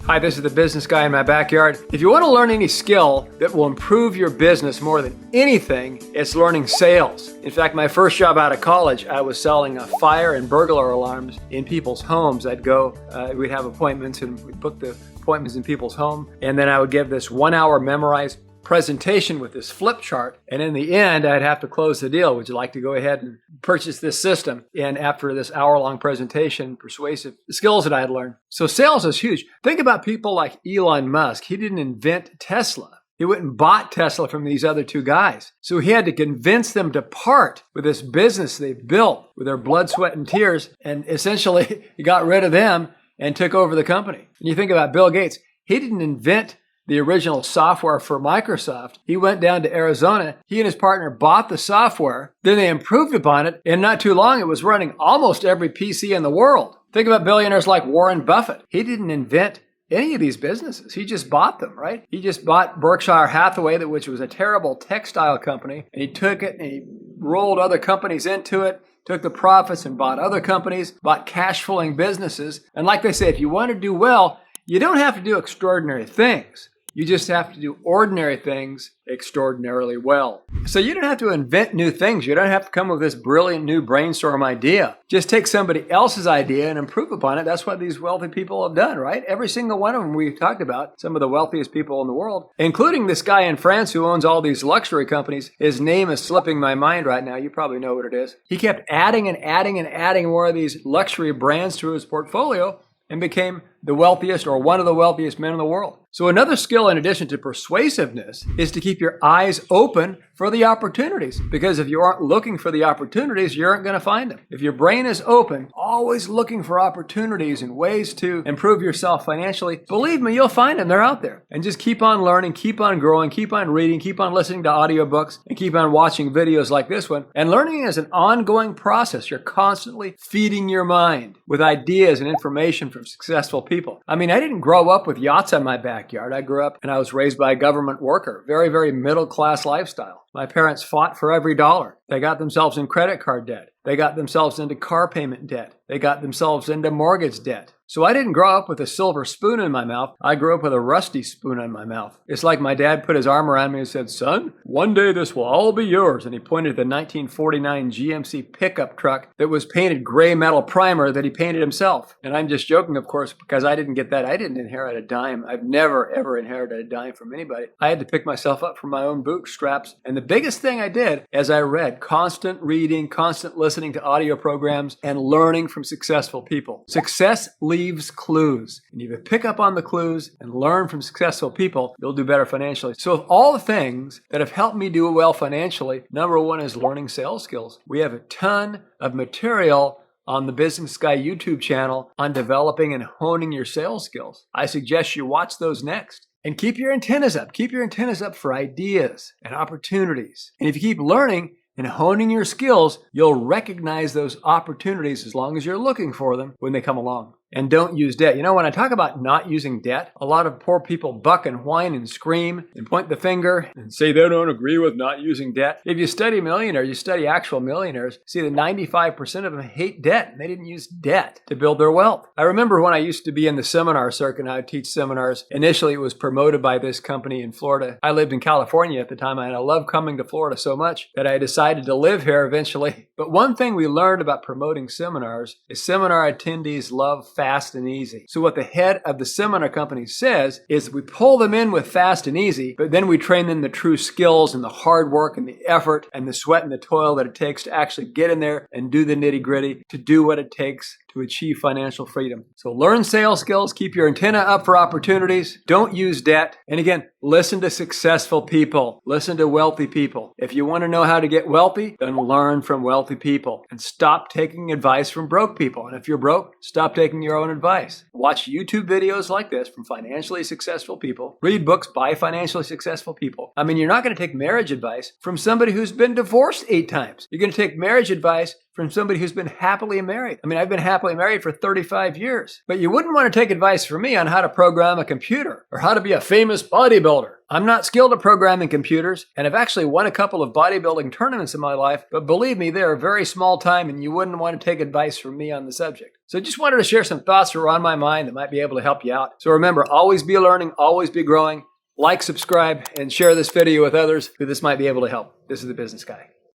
Hi, this is the business guy in my backyard. If you want to learn any skill that will improve your business more than anything, it's learning sales. In fact, my first job out of college, I was selling fire and burglar alarms in people's homes. We'd have appointments and we'd book the appointments in people's home. And then I would give this 1 hour memorized presentation with this flip chart. And in the end, I'd have to close the deal. Would you like to go ahead and purchase this system? And after this hour-long presentation, persuasive skills that I had learned. So sales is huge. Think about people like Elon Musk. He didn't invent Tesla. He went and bought Tesla from these other two guys. So he had to convince them to part with this business they've built with their blood, sweat, and tears. And essentially, he got rid of them and took over the company. And you think about Bill Gates. He didn't invent the original software for Microsoft. He went down to Arizona. He and his partner bought the software. Then they improved upon it. And not too long, it was running almost every PC in the world. Think about billionaires like Warren Buffett. He didn't invent any of these businesses. He just bought them, right? He just bought Berkshire Hathaway, which was a terrible textile company. And he took it and he rolled other companies into it, took the profits and bought other companies, bought cash flowing businesses. And like they say, if you want to do well, you don't have to do extraordinary things. You just have to do ordinary things extraordinarily well. So you don't have to invent new things. You don't have to come with this brilliant new brainstorm idea. Just take somebody else's idea and improve upon it. That's what these wealthy people have done, right? Every single one of them we've talked about, some of the wealthiest people in the world, including this guy in France who owns all these luxury companies. His name is slipping my mind right now. You probably know what it is. He kept adding and adding and adding more of these luxury brands to his portfolio and became the wealthiest or one of the wealthiest men in the world. So another skill in addition to persuasiveness is to keep your eyes open for the opportunities. Because if you aren't looking for the opportunities, you aren't going to find them. If your brain is open, always looking for opportunities and ways to improve yourself financially, believe me, you'll find them. They're out there. And just keep on learning, keep on growing, keep on reading, keep on listening to audiobooks, and keep on watching videos like this one. And learning is an ongoing process. You're constantly feeding your mind with ideas and information from successful people. I mean, I didn't grow up with yachts on my backyard. I grew up and I was raised by a government worker. Very, very middle-class lifestyle. My parents fought for every dollar. They got themselves in credit card debt. They got themselves into car payment debt. They got themselves into mortgage debt. So I didn't grow up with a silver spoon in my mouth. I grew up with a rusty spoon in my mouth. It's like my dad put his arm around me and said, "Son, one day this will all be yours." And he pointed at the 1949 GMC pickup truck that was painted gray metal primer that he painted himself. And I'm just joking, of course, because I didn't get that. I didn't inherit a dime. I've never, ever inherited a dime from anybody. I had to pick myself up from my own bootstraps. And the biggest thing I did as I read, constant reading, constant listening to audio programs, and learning from successful people. Success leaves clues. And if you pick up on the clues and learn from successful people, you'll do better financially. So of all the things that have helped me do well financially, number one is learning sales skills. We have a ton of material on the Business Guy YouTube channel on developing and honing your sales skills. I suggest you watch those next. And keep your antennas up. Keep your antennas up for ideas and opportunities. And if you keep learning and honing your skills, you'll recognize those opportunities as long as you're looking for them when they come along. And don't use debt. You know, when I talk about not using debt, a lot of poor people buck and whine and scream and point the finger and say they don't agree with not using debt. If you study millionaires, you study actual millionaires, see that 95% of them hate debt. And they didn't use debt to build their wealth. I remember when I used to be in the seminar circuit and I would teach seminars. Initially, it was promoted by this company in Florida. I lived in California at the time, and I loved coming to Florida so much that I decided to live here eventually. But one thing we learned about promoting seminars is seminar attendees love fast and easy. So what the head of the seminar company says is we pull them in with fast and easy, but then we train them the true skills and the hard work and the effort and the sweat and the toil that it takes to actually get in there and do the nitty gritty, to do what it takes to achieve financial freedom. So learn sales skills, keep your antenna up for opportunities, don't use debt, and again, listen to successful people, listen to wealthy people. If you want to know how to get wealthy, then learn from wealthy people and stop taking advice from broke people. And if you're broke, stop taking your own advice. Watch YouTube videos like this from financially successful people. Read books by financially successful people. I mean, you're not going to take marriage advice from somebody who's been divorced 8 times. You're going to take marriage advice from somebody who's been happily married. I mean, I've been happily married for 35 years. But you wouldn't want to take advice from me on how to program a computer or how to be a famous bodybuilder. I'm not skilled at programming computers, and I've actually won a couple of bodybuilding tournaments in my life, but believe me, they are very small time and you wouldn't want to take advice from me on the subject. So just wanted to share some thoughts that were on my mind that might be able to help you out. So remember, always be learning, always be growing. Like, subscribe, and share this video with others who this might be able to help. This is The Business Guy.